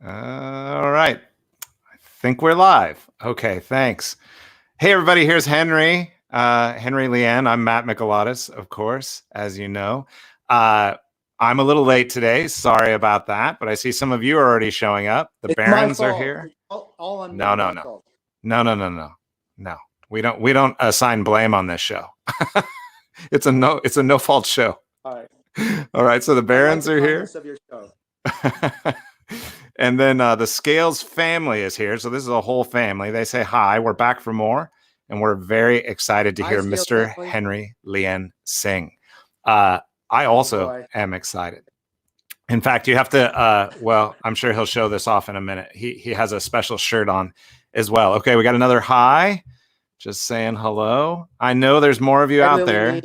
All right. I think we're live. Okay, thanks. Hey, everybody. Here's Henry. Henry Lien. I'm Matt Michelatis, of course, as you know. I'm a little late today. Sorry about that, but I see some of you are already showing up. The It's my Barons are fault. here. All on me. No. No. We don't assign blame on this show. It's a no fault show. All right. All right. So the Barons are here. Of your show. And then the Scales family is here. So this is a whole family. They say hi. We're back for more. And we're very excited to hear Mr. Family. Henry Lien sing. I also am excited. In fact, you have to, well, I'm sure he'll show this off in a minute. He has a special shirt on as well. Okay, we got another hi. Just saying hello. I know there's more of you out there.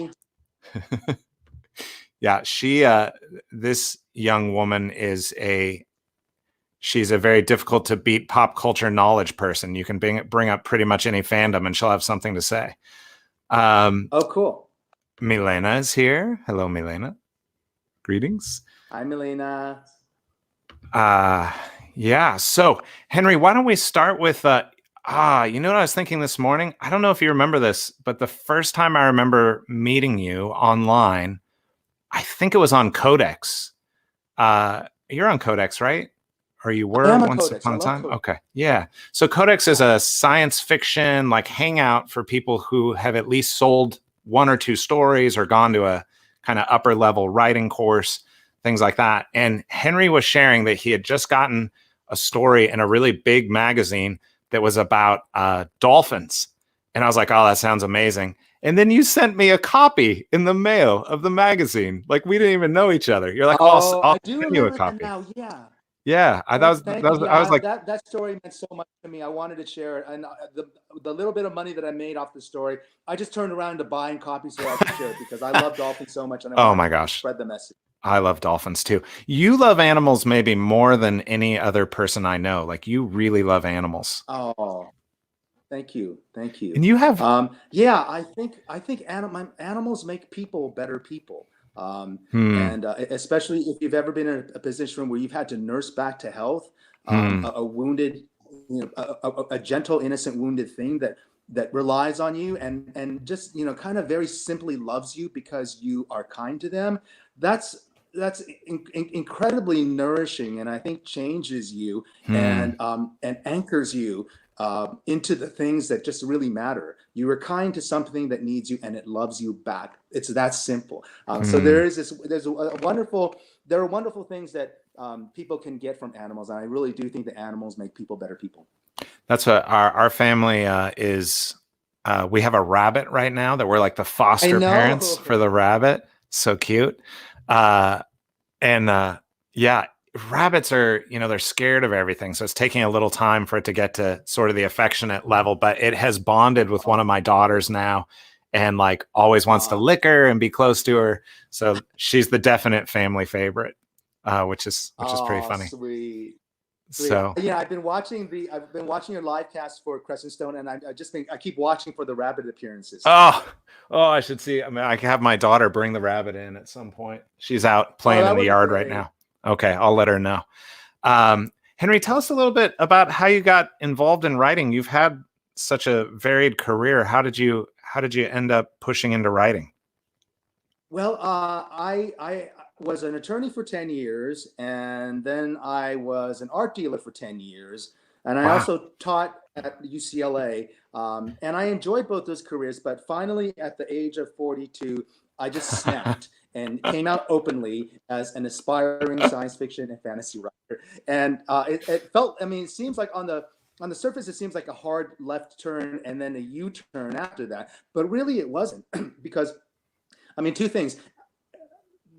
Yeah, this young woman she's a very difficult to beat pop culture knowledge person. You can bring up pretty much any fandom and she'll have something to say. Oh, cool. Milena is here. Hello, Milena. Greetings. Hi, Milena. Yeah. So, Henry, why don't we start with, you know what I was thinking this morning? I don't know if you remember this, but the first time I remember meeting you online, I think it was on Codex. You're on Codex, right? Or you were once upon a time? Okay. Yeah. So Codex is a science fiction like hangout for people who have at least sold one or two stories or gone to a kind of upper level writing course, things like that. And Henry was sharing that he had just gotten a story in a really big magazine that was about dolphins. And I was like, oh, that sounds amazing. And then you sent me a copy in the mail of the magazine. Like we didn't even know each other. You're like, I'll send you a copy. Now, yeah. Yeah, I was like that story meant so much to me. I wanted to share it, and the little bit of money that I made off the story, I just turned around to buying copies so I could share it because I love dolphins so much, and I my gosh, spread the message. I love dolphins too. You love animals maybe more than any other person I know. Like you really love animals. Oh, thank you. And you have, yeah, I think animals make people better people. And especially if you've ever been in a position where you've had to nurse back to health a wounded, a gentle, innocent, wounded thing that relies on you and just kind of very simply loves you because you are kind to them. That's incredibly nourishing, and I think changes you and anchors you into the things that just really matter. You are kind to something that needs you and it loves you back. It's that simple. So there are wonderful things that people can get from animals. And I really do think that animals make people better people. That's what our family is. We have a rabbit right now that we're like the foster parents for the rabbit. So cute. Yeah, rabbits are, they're scared of everything. So it's taking a little time for it to get to sort of the affectionate level, but it has bonded with one of my daughters now and like always wants to lick her and be close to her. So she's the definite family favorite, which is pretty funny. Sweet. So yeah, I've been watching your live cast for Crescent Stone, and I keep watching for the rabbit appearances. Oh, I should see. I mean, I can have my daughter bring the rabbit in at some point. She's out playing in the yard right now. Okay, I'll let her know. Henry, tell us a little bit about how you got involved in writing. You've had such a varied career. How did you end up pushing into writing? Well, I was an attorney for 10 years, and then I was an art dealer for 10 years, and I also taught at UCLA, and I enjoyed both those careers, but finally at the age of 42, I just snapped and came out openly as an aspiring science fiction and fantasy writer. And it felt, it seems like on the surface, it seems like a hard left turn and then a U-turn after that, but really it wasn't because, two things.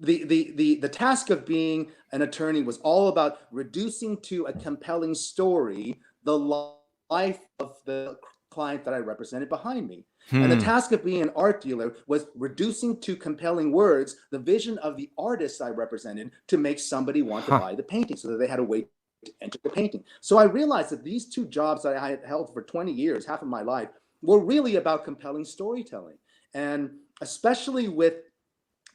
The task of being an attorney was all about reducing to a compelling story the life of the client that I represented behind me. And the task of being an art dealer was reducing to compelling words the vision of the artist I represented to make somebody want to buy the painting so that they had a way to enter the painting. So I realized that these two jobs that I had held for 20 years, half of my life, were really about compelling storytelling. And especially with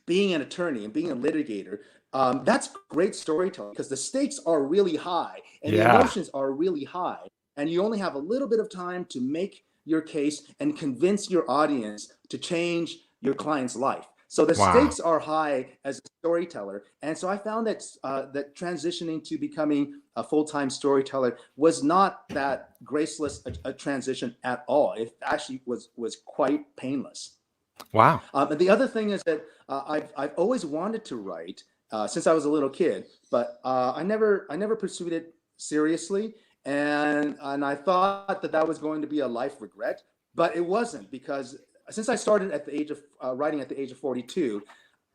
being an attorney and being a litigator, That's great storytelling because the stakes are really high and the Yeah. emotions are really high, and you only have a little bit of time to make your case and convince your audience to change your client's life. So the Wow. stakes are high as a storyteller, and so I found that that transitioning to becoming a full-time storyteller was not that graceless a transition at all. It actually was quite painless. Wow. And the other thing is that I've always wanted to write since I was a little kid, but I never pursued it seriously, and I thought that that was going to be a life regret, but it wasn't, because since I started at the age of writing at the age of 42,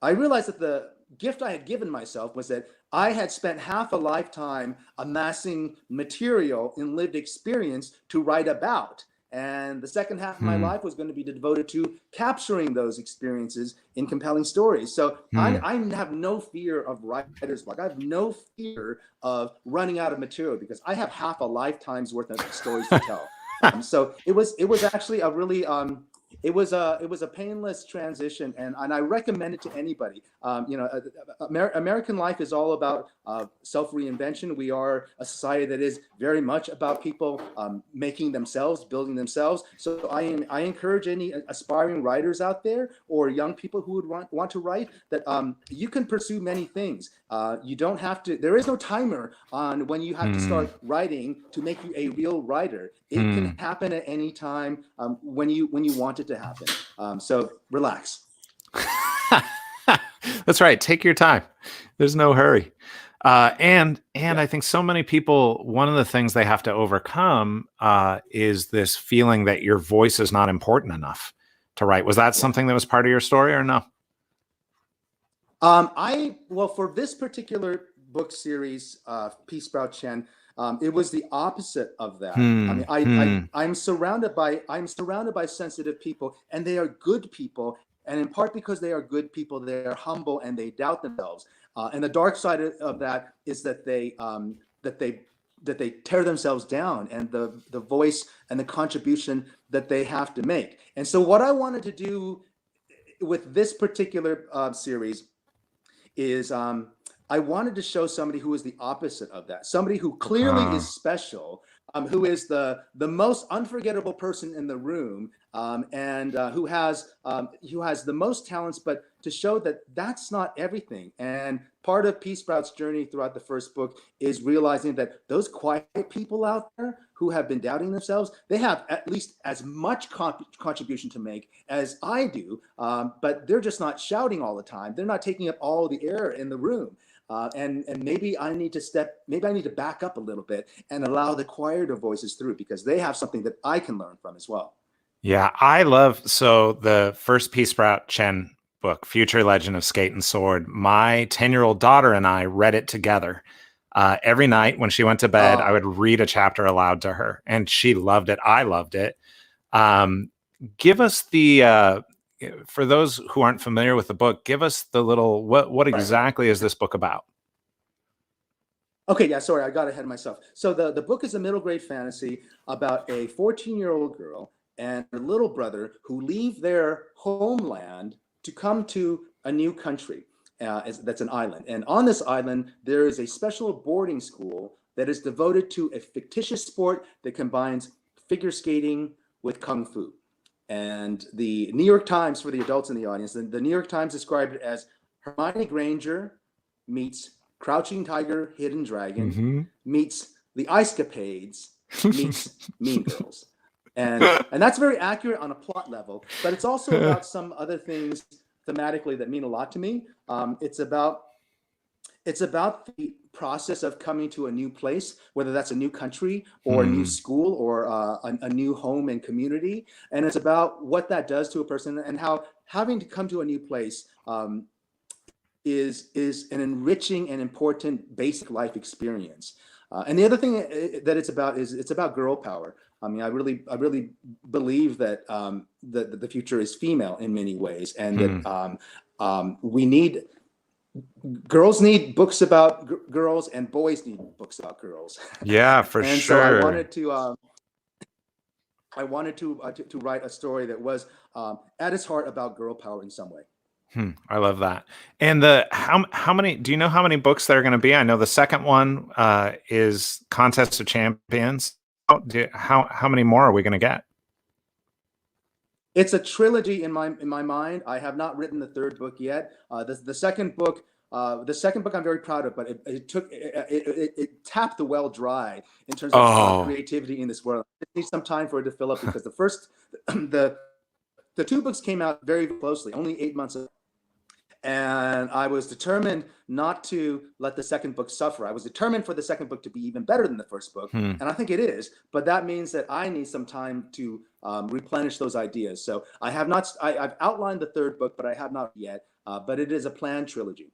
I realized that the gift I had given myself was that I had spent half a lifetime amassing material in lived experience to write about. And the second half of my Hmm. life was going to be devoted to capturing those experiences in compelling stories. So Hmm. I have no fear of writer's block. I have no fear of running out of material because I have half a lifetime's worth of stories to tell. So it was actually a really it was a painless transition, and I recommend it to anybody. American life is all about self reinvention. We are a society that is very much about people making themselves, building themselves. So I encourage any aspiring writers out there or young people who would want to write that you can pursue many things. You don't have to. There is no timer on when you have to Hmm. start writing to make you a real writer. It can Hmm. happen at any time when you want it to happen. So relax. That's right. Take your time. There's no hurry. And Yeah. I think so many people, one of the things they have to overcome is this feeling that your voice is not important enough to write. Was that Yeah. something that was part of your story or no? Well, for this particular book series, Peasprout Chen, it was the opposite of that. I Hmm. mean, I, I Hmm. I'm surrounded by sensitive people, and they are good people. And in part because they are good people, they are humble and they doubt themselves. And the dark side of that is that they tear themselves down, and the voice and the contribution that they have to make. And so, what I wanted to do with this particular series is I wanted to show somebody who is the opposite of that, somebody who clearly Uh, is special, who is the most unforgettable person in the room, and who has the most talents, but to show that that's not everything. And part of Peace Sprout's journey throughout the first book is realizing that those quiet people out there who have been doubting themselves, they have at least as much contribution to make as I do, but they're just not shouting all the time. They're not taking up all the air in the room. And maybe I need to back up a little bit and allow the quieter voices through, because they have something that I can learn from as well. yeah, I love so the first Peasprout Chen book, Future Legend of Skate and Sword. My 10-year-old daughter and I read it together. Every night when she went to bed, I Uh, would read a chapter aloud to her, and she loved it. I loved it. Um, give us the for those who aren't familiar with the book, give us the little what right. exactly is this book about? Okay, yeah, sorry, I got ahead of myself. So the book is a middle grade fantasy about a 14-year-old girl and her little brother who leave their homeland to come to a new country that's an island. And on this island, there is a special boarding school that is devoted to a fictitious sport that combines figure skating with kung fu. And the New York Times, for the adults in the audience, the New York Times described it as Hermione Granger meets Crouching Tiger, Hidden Dragon, Hmm. meets The Ice Capades, meets Mean Girls. And that's very accurate on a plot level, but it's also about some other things thematically that mean a lot to me. It's about the process of coming to a new place, whether that's a new country or a new Hmm. school or a new home and community. And it's about what that does to a person, and how having to come to a new place is an enriching and important basic life experience. And the other thing that it's about is it's about girl power. I mean, I really believe that the future is female in many ways, and that Hmm. we need girls need books about girls, and boys need books about girls. Yeah, for And so I sure. wanted to I wanted to write a story that was at its heart about girl power in some way. I love that. And how many, do you know how many books there are going to be? I know the second one is Contest of Champions. How many more are we going to get? It's a trilogy in my mind. I have not written the third book yet. The second book. The second book I'm very proud of, but it tapped the well dry in terms of Oh, creativity in this world. It needs some time for it to fill up because the first the two books came out very closely, only 8 months ago. And I was determined not to let the second book suffer. I was determined for the second book to be even better than the first book, hmm. and I think it is. But that means that I need some time to replenish those ideas. So I have not. I've outlined the third book, but I have not yet. But it is a planned trilogy.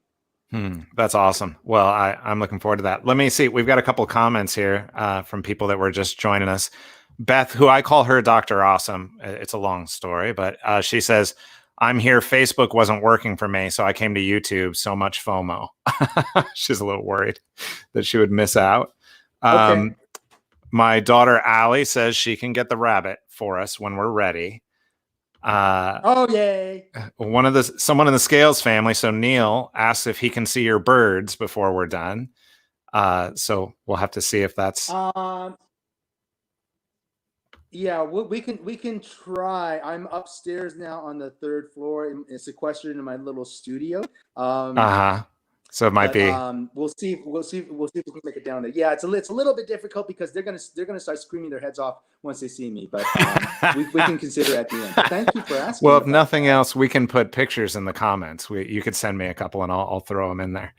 That's awesome. Well, I'm looking forward to that. Let me see. We've got a couple of comments here from people that were just joining us. Beth, who I call her Dr. Awesome. It's a long story, but she says, I'm here. Facebook wasn't working for me, so I came to YouTube. So much FOMO. She's a little worried that she would miss out. Okay. My daughter, Allie, says she can get the rabbit for us when we're ready. Oh, yay. Someone in the Scales family, so Neil, asks if he can see your birds before we're done. So we'll have to see if that's yeah, we can try. I'm upstairs now on the third floor. It's sequestered in my little studio. So it might But be. we'll see. We'll see if we can make it down there. Yeah, it's a little bit difficult because they're gonna start screaming their heads off once they see me. But we can consider at the end. But thank you for asking. Well, if nothing else, we can put pictures in the comments. You could send me a couple, and I'll throw them in there.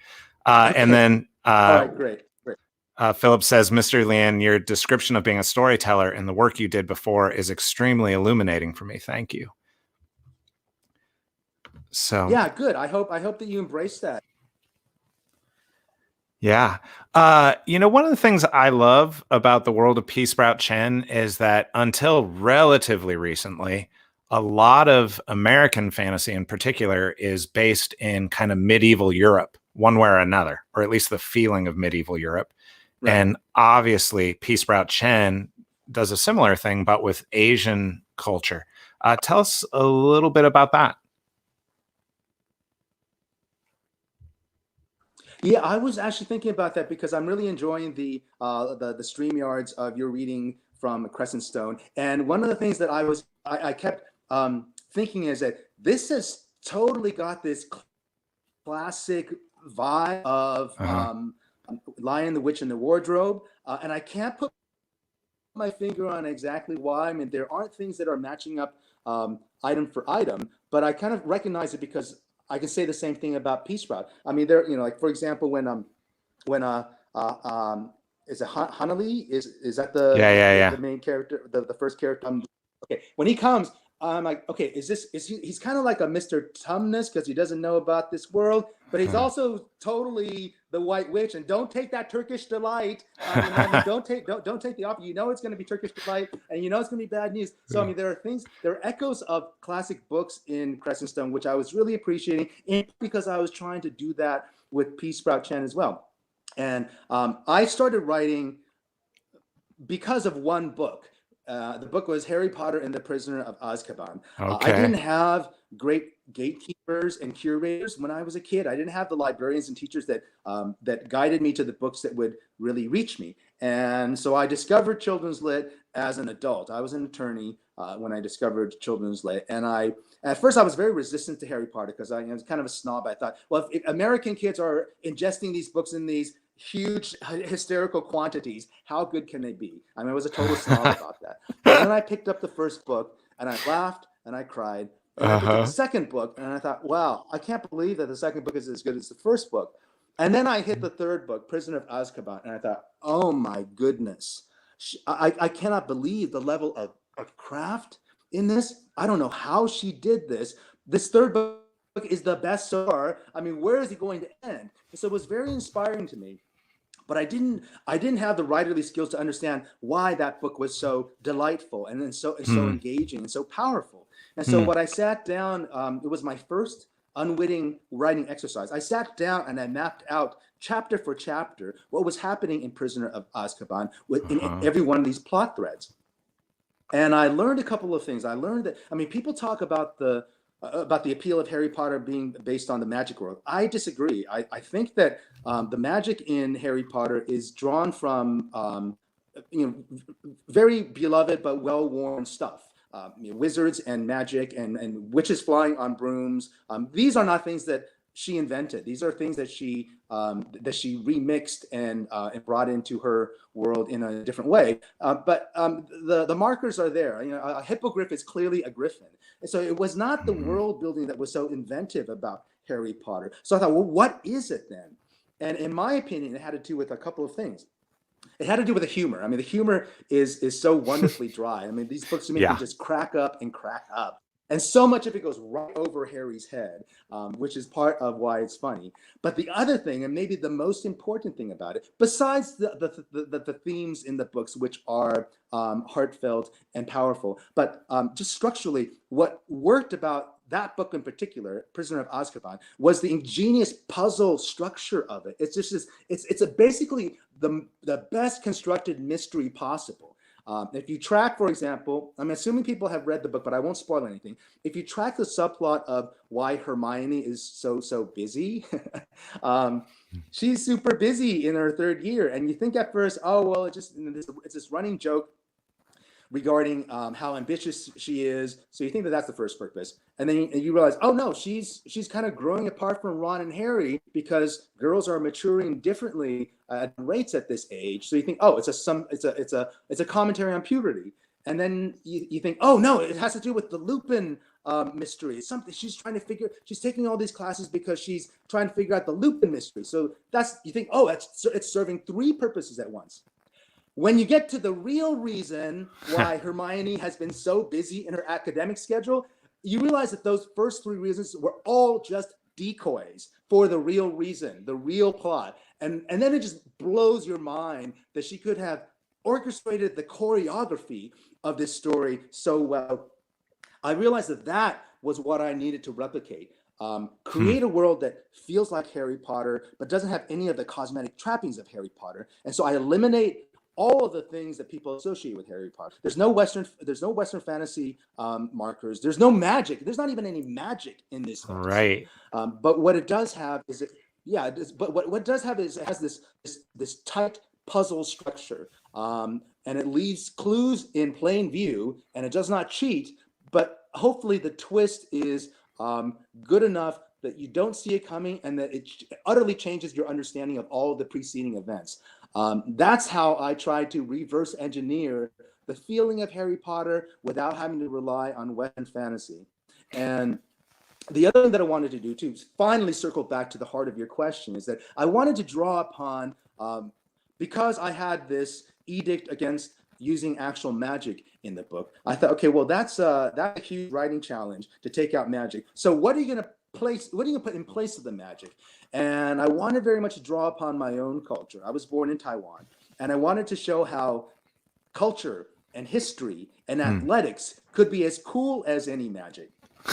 Okay. And then all right, great. Philip says, Mr. Lien, your description of being a storyteller and the work you did before is extremely illuminating for me. Thank you. So yeah, good. I hope that you embrace that. Yeah. One of the things I love about the world of Peasprout Chen is that until relatively recently, a lot of American fantasy in particular is based in kind of medieval Europe, one way or another, or at least the feeling of medieval Europe. Right. And obviously, Peasprout Chen does a similar thing, but with Asian culture. Tell us a little bit about that. Yeah, I was actually thinking about that because I'm really enjoying the StreamYards of your reading from Crescent Stone. And one of the things that I kept thinking is that this has totally got this classic vibe of Lion, the Witch, and the Wardrobe. And I can't put my finger on exactly why. I mean, there aren't things that are matching up item for item, but I kind of recognize it because I can say the same thing about Peasprout. I mean, there, like for example, when is it Hanali? Is that the main character, the first character? Okay, when he comes, I'm like, okay, he's kind of like a Mr. Tumnus because he doesn't know about this world, but he's also totally the White Witch. And don't take that Turkish delight. Don't take the offer. You know it's going to be Turkish delight, and you know it's going to be bad news. So I mean, there are echoes of classic books in Crescent Stone, which I was really appreciating, and because I was trying to do that with Peasprout Chen as well. And I started writing because of one book. The book was Harry Potter and the Prisoner of Azkaban. Okay. I didn't have great gatekeepers and curators when I was a kid. I didn't have the librarians and teachers that guided me to the books that would really reach me. And so I discovered children's lit as an adult. I was an attorney when I discovered children's lit. And at first I was very resistant to Harry Potter because I was kind of a snob. I thought, well, if American kids are ingesting these books in these huge hysterical quantities, how good can they be? I mean, I was a total snob about that. But then I picked up the first book and I laughed and I cried. And I picked up the second book and I thought, wow, I can't believe that the second book is as good as the first book. And then I hit the third book, Prisoner of Azkaban, and I thought, oh my goodness, I cannot believe the level of craft in this. I don't know how she did this. This third book is the best so far. I mean, where is it going to end? And so it was very inspiring to me. But I didn't have the writerly skills to understand why that book was so delightful and then so engaging and so powerful. And so what I sat down, it was my first unwitting writing exercise. I sat down and I mapped out chapter for chapter what was happening in Prisoner of Azkaban in every one of these plot threads. And I learned a couple of things. I learned that, I mean, people talk about the about the appeal of Harry Potter being based on the magic world. I disagree. I think that the magic in Harry Potter is drawn from very beloved but well-worn stuff. Wizards and magic and witches flying on brooms. These are not things that she invented. These are things that she remixed and brought into her world in a different way. But the markers are there. A hippogriff is clearly a griffin, and so it was not the world building that was so inventive about Harry Potter. So I thought, well, what is it then? And in my opinion, it had to do with a couple of things. It had to do with the humor. I mean, the humor is so wonderfully dry. I mean, these books make me just crack up and crack up. And so much of it goes right over Harry's head, which is part of why it's funny. But the other thing, and maybe the most important thing about it, besides the themes in the books, which are heartfelt and powerful, but just structurally, what worked about that book in particular, Prisoner of Azkaban, was the ingenious puzzle structure of it. It's just it's basically the best constructed mystery possible. If you track, for example, I'm assuming people have read the book, but I won't spoil anything. If you track the subplot of why Hermione is so busy, she's super busy in her third year, and you think at first, oh well, it's this running joke regarding how ambitious she is. So you think that that's the first purpose. And then you realize, oh no, she's kind of growing apart from Ron and Harry because girls are maturing differently at rates at this age. So you think, oh, it's a commentary on puberty. And then you think, oh no, it has to do with the Lupin mystery. It's something she's taking all these classes because she's trying to figure out the Lupin mystery. So you think, oh, it's serving three purposes at once. When you get to the real reason why Hermione has been so busy in her academic schedule, you realize that those first three reasons were all just decoys for the real reason, the real plot. And then it just blows your mind that she could have orchestrated the choreography of this story so well. I realized that was what I needed to replicate. Create a world that feels like Harry Potter, but doesn't have any of the cosmetic trappings of Harry Potter. And so I eliminate all of the things that people associate with Harry Potter. There's no Western fantasy markers. There's no magic. There's not even any magic in this fantasy. Right. But what it does have is what it does have is it has this tight puzzle structure, and it leaves clues in plain view, and it does not cheat. But hopefully the twist is good enough that you don't see it coming, and that it utterly changes your understanding of all of the preceding events. That's how I try to reverse engineer the feeling of Harry Potter without having to rely on Western fantasy. And the other thing that I wanted to do too, finally circle back to the heart of your question, is that I wanted to draw upon, because I had this edict against using actual magic in the book, I thought, okay, well, that's a huge writing challenge to take out magic. So what are you going to put in place of the magic? And I wanted very much to draw upon my own culture. I was born in Taiwan, and I wanted to show how culture and history and athletics could be as cool as any magic.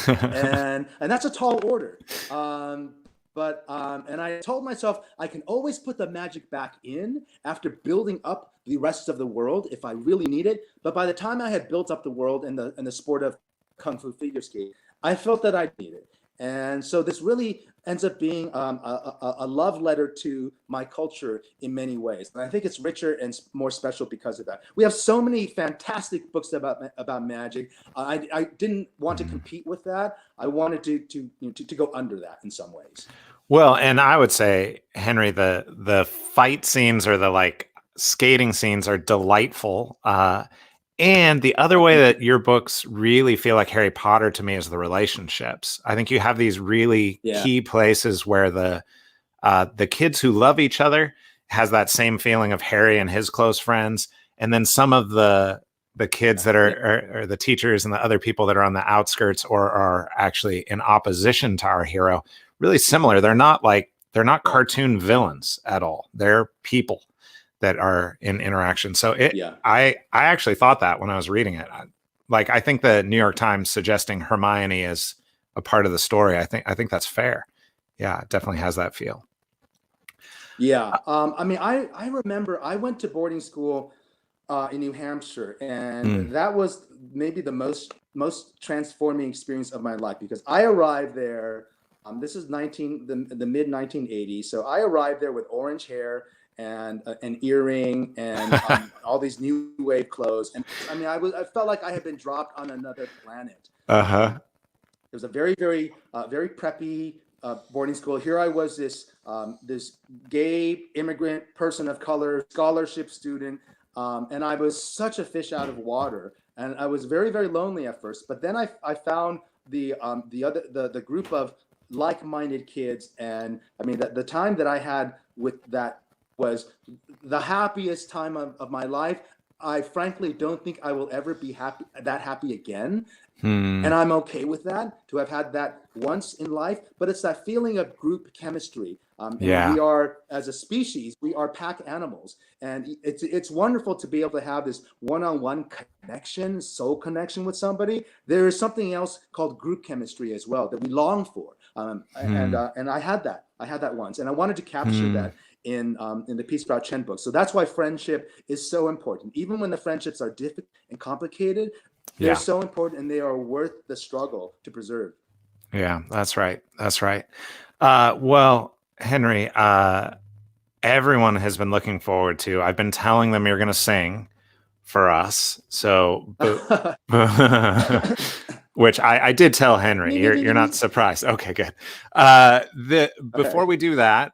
and that's a tall order. But I told myself I can always put the magic back in after building up the rest of the world if I really need it. But by the time I had built up the world in the sport of Kung Fu figure skating, I felt that I needed it. And so this really ends up being a love letter to my culture in many ways. And I think it's richer and more special because of that. We have so many fantastic books about magic. I didn't want to compete with that. I wanted to go under that in some ways. Well, and I would say, Henry, the fight scenes or the like skating scenes are delightful. And the other way that your books really feel like Harry Potter to me is the relationships. I think you have these really key places where the kids who love each other has that same feeling of Harry and his close friends. And then some of the kids that are the teachers and the other people that are on the outskirts or are actually in opposition to our hero, really similar. They're not cartoon villains at all. They're people that are in interaction. So I actually thought that when I was reading it, I think the New York Times suggesting Hermione is a part of the story. I think that's fair. Yeah, it definitely has that feel. Yeah. I mean, I remember I went to boarding school in New Hampshire, and that was maybe the most transforming experience of my life, because I arrived there. This is the mid 1980s, so I arrived there with orange hair and an earring and all these new wave clothes, and I mean, I felt like I had been dropped on another planet. It was a very preppy boarding school. Here I was, this gay immigrant person of color, scholarship student, and I was such a fish out of water. And I was very lonely at first. But then I found the group of like-minded kids, and I mean the time that I had with that was the happiest time of my life. I frankly don't think I will ever be that happy again. And I'm okay with that, to have had that once in life. But it's that feeling of group chemistry. And we are, as a species, we are pack animals. And it's wonderful to be able to have this one-on-one connection, soul connection with somebody. There is something else called group chemistry as well that we long for. And I had that. I had that once. And I wanted to capture that in the Peasprout Chen book. So that's why friendship is so important. Even when the friendships are difficult and complicated, they're so important, and they are worth the struggle to preserve. Yeah, that's right. That's right. Well, Henry, everyone has been looking forward to. I've been telling them you're going to sing for us. So, which I did tell Henry. You're not surprised. Okay, good. Before we do that,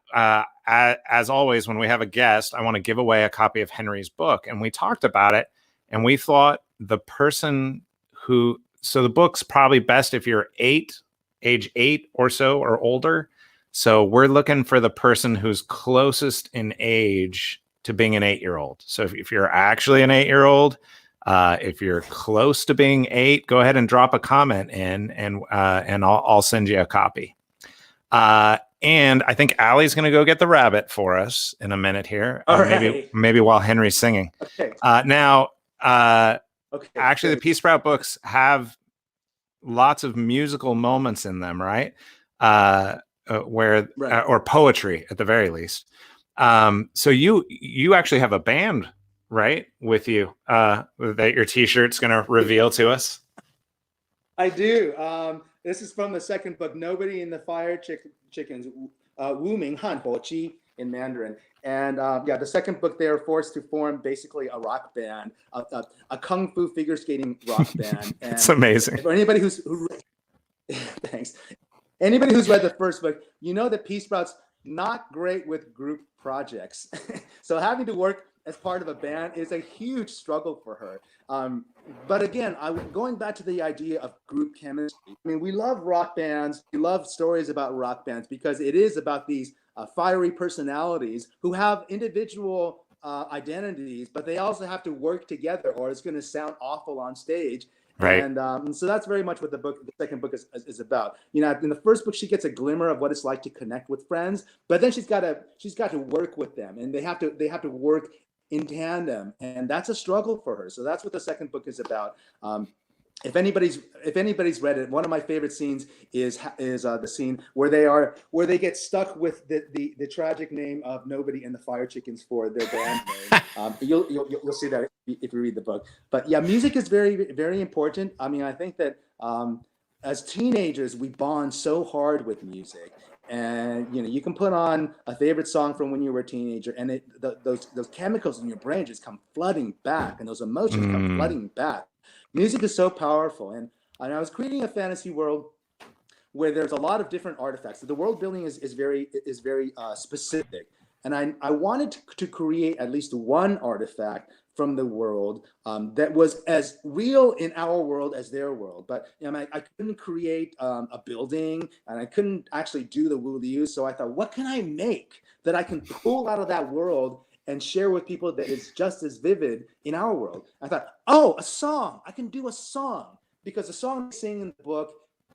as always, when we have a guest, I want to give away a copy of Henry's book, and we talked about it, and we thought the person so the book's probably best if you're age 8 or so or older. So we're looking for the person who's closest in age to being an 8-year-old. So if you're actually an 8-year-old, if you're close to being 8, go ahead and drop a comment in, and I'll send you a copy. And I think Allie's going to go get the rabbit for us in a minute here. Maybe while Henry's singing. Okay. Actually, the Peasprout books have lots of musical moments in them, right? Or poetry at the very least. So you actually have a band, right, with you that your T-shirt's going to reveal to us? I do. This is from the second book, Nobody in the Fire Chickens, Wu Ming Han Bo Chi in Mandarin. And the second book, they are forced to form basically a rock band, a kung fu figure skating rock band. And it's amazing. For anybody thanks. Anybody who's read the first book, you know that Peasprout's not great with group projects. So having to work as part of a band is a huge struggle for her. But again, going back to the idea of group chemistry. I mean, we love rock bands. We love stories about rock bands because it is about these fiery personalities who have individual identities, but they also have to work together, or it's going to sound awful on stage. Right. And so that's very much what the second book is about. You know, in the first book, she gets a glimmer of what it's like to connect with friends, but then she's got to work with them, and they have to work in tandem, and that's a struggle for her. So that's what the second book is about. If anybody's read it, one of my favorite scenes is the scene where they get stuck with the tragic name of Nobody in the Fire Chickens for their band name. You'll see that if you read the book. But yeah, music is very, very important. I mean, I think that as teenagers we bond so hard with music. And you can put on a favorite song from when you were a teenager, and those chemicals in your brain just come flooding back, and those emotions come flooding back. Music is so powerful, and I was creating a fantasy world where there's a lot of different artifacts. The world building is very specific, and I wanted to create at least one artifact from the world that was as real in our world as their world. But I couldn't create a building, and I couldn't actually do the Wu-Liu. So I thought, what can I make that I can pull out of that world and share with people that is just as vivid in our world? I thought, a song. I can do a song, because the song I sing in the book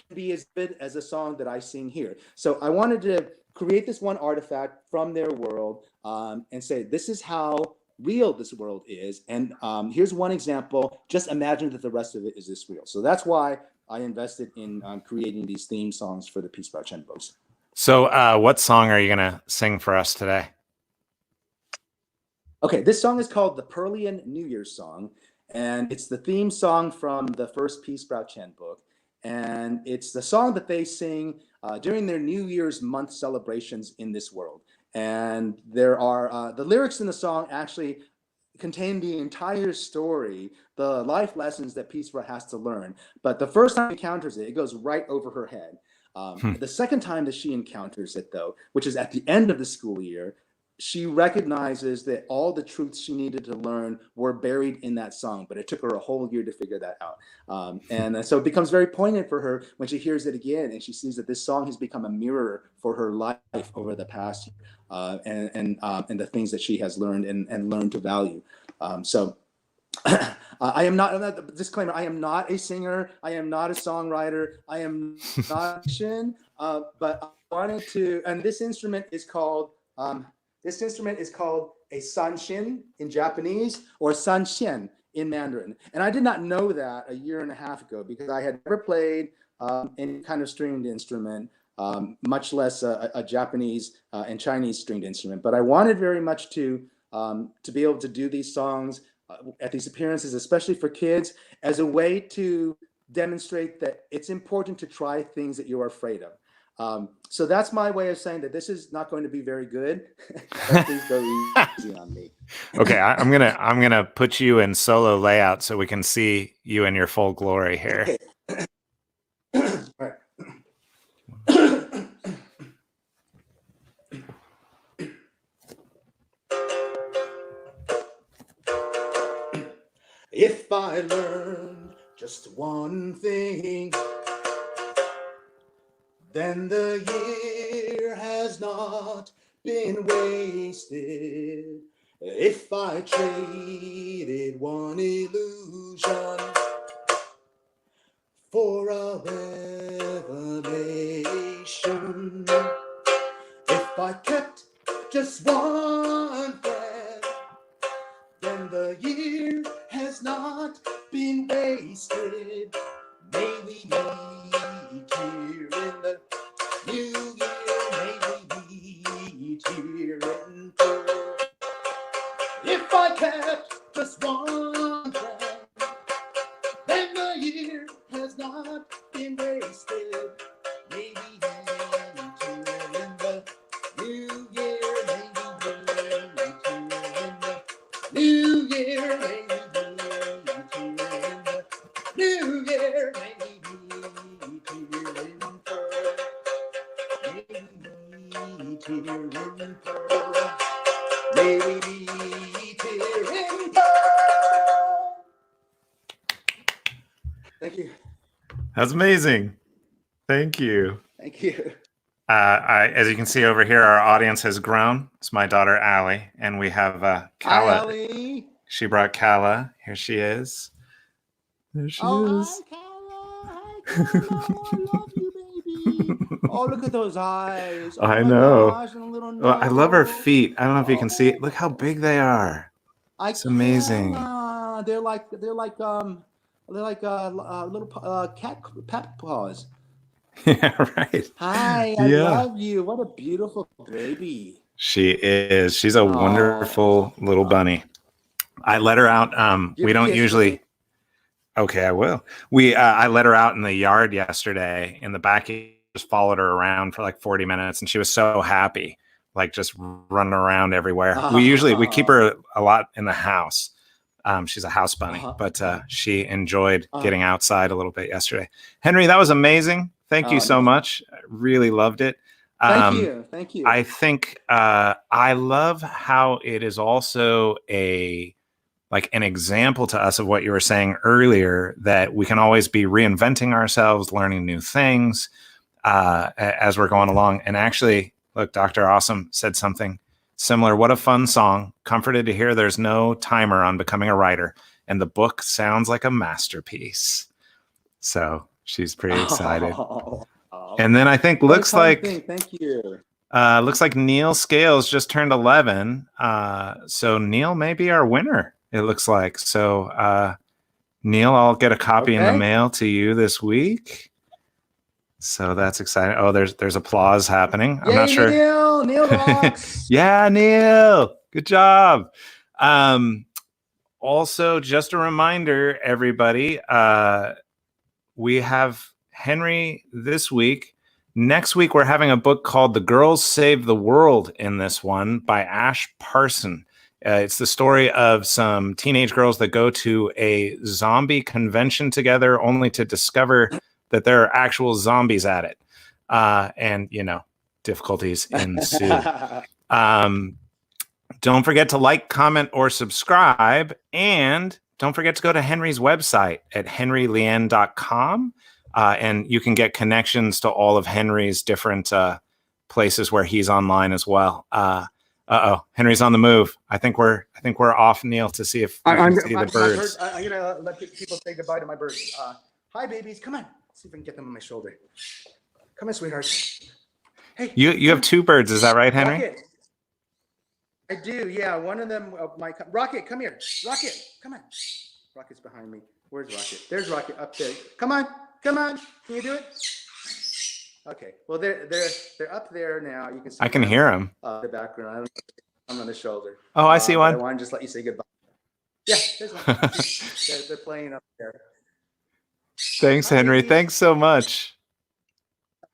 can be as vivid as a song that I sing here. So I wanted to create this one artifact from their world and say, this is how real this world is. And here's one example. Just imagine that the rest of it is this real. So that's why I invested in creating these theme songs for the Peasprout Chen books. So what song are you going to sing for us today? Okay, this song is called the Pearlian New Year's Song, and it's the theme song from the first Peasprout Chen book. And it's the song that they sing during their New Year's month celebrations in this world. And there are the lyrics in the song actually contain the entire story, the life lessons that Peasprout has to learn. But the first time she encounters it, it goes right over her head. The second time that she encounters it, though, which is at the end of the school year, she recognizes that all the truths she needed to learn were buried in that song, but it took her a whole year to figure that out. And so it becomes very poignant for her when she hears it again, and she sees that this song has become a mirror for her life over the past year, and the things that she has learned and learned to value. So I am not, disclaimer, I am not a singer. I am not a songwriter. I am not a musician, but I wanted to, and this instrument is called a sanshin in Japanese, or sanshin in Mandarin. And I did not know that a year and a half ago, because I had never played any kind of stringed instrument, much less a Japanese and Chinese stringed instrument. But I wanted very much to be able to do these songs at these appearances, especially for kids, as a way to demonstrate that it's important to try things that you're afraid of. So that's my way of saying that this is not going to be very good. But please go easy on me. Okay, I'm gonna put you in solo layout so we can see you in your full glory here. Okay. All right. If I learned just one thing, then the year has not been wasted. If I traded one illusion for a revelation, if I kept just one breath, then the year has not been wasted. May we meet here in the new year. May we meet here in Pearl. If I kept just one breath, then the year has not been wasted. May we meet here in the new year. May we meet here in the new year. May we meet here in the new year. May we meet here in Pearl. May we meet here in Pearl. May we meet here in Pearl. Thank you. That's amazing. Thank you. Thank you. As you can see over here, our audience has grown. It's my daughter, Allie, and we have Hi, Kala. Allie. She brought Kala. Here she is. There she is. Hi, Kala. Hi, Kala. I love you, baby. Oh, look at those eyes. Oh, I my know. gosh, and a little nose. Well, I love her feet. I don't know if you can see it. Look how big they are. It's amazing. They're like little cat paws. Yeah, right. Hi, I love you. What a beautiful baby. She is. She's a wonderful little bunny. I let her out. We don't usually. Okay, I will. I let her out in the yard yesterday in the back. Just followed her around for like 40 minutes, and she was so happy, like just running around everywhere. We keep her a lot in the house. She's a house bunny, but she enjoyed getting outside a little bit yesterday. Henry, that was amazing. Thank you so much. I really loved it. Thank you. I think I love how it is also an example to us of what you were saying earlier, that we can always be reinventing ourselves, learning new things as we're going along. And actually, look, Dr. Awesome said something similar. What a fun song. Comforted to hear there's no timer on becoming a writer, and the book sounds like a masterpiece. So she's pretty excited. And then I think looks like thank you. Looks like Neil Scales just turned 11. So Neil may be our winner, it looks like. So Neil, I'll get a copy in the mail to you this week. So that's exciting. Oh, there's applause happening. I'm not sure. Neil rocks. Yeah, Neil. Good job. Also, just a reminder, everybody, we have Henry this week. Next week, we're having a book called The Girls Save the World in this one by Ash Parson. It's the story of some teenage girls that go to a zombie convention together only to discover that there are actual zombies at it. And, difficulties ensue. Don't forget to like, comment, or subscribe. And don't forget to go to Henry's website at henrylien.com. And you can get connections to all of Henry's different places where he's online as well. Henry's on the move. I think we're off, Neil, to see if we can see the birds. I'm gonna let people say goodbye to my birds. Hi, babies. Come on. Let's see if I can get them on my shoulder. Come on, sweetheart. Hey. You have two birds, is that right, Henry? Rocket. I do. Yeah, one of them. Rocket, come here. Rocket, come on. Rocket's behind me. Where's Rocket? There's Rocket up there. Come on. Can you do it? Okay. Well, they're up there now. You can see. I can hear them. The background. I'm on the shoulder. Oh, I see one. I want to just let you say goodbye. Yeah, there's one. they're playing up there. Thanks, Henry. Thanks so much.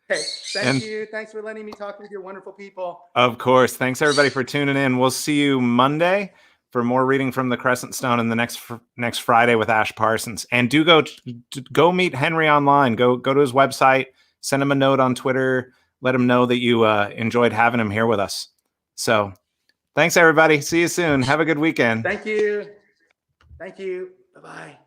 Okay. Thank you. Thanks for letting me talk with your wonderful people. Of course. Thanks, everybody, for tuning in. We'll see you Monday for more reading from the Crescent Stone, and the next Friday with Ash Parsons. And do go meet Henry online. Go to his website. Send him a note on Twitter. Let him know that you enjoyed having him here with us. So thanks, everybody. See you soon. Have a good weekend. Thank you. Bye-bye.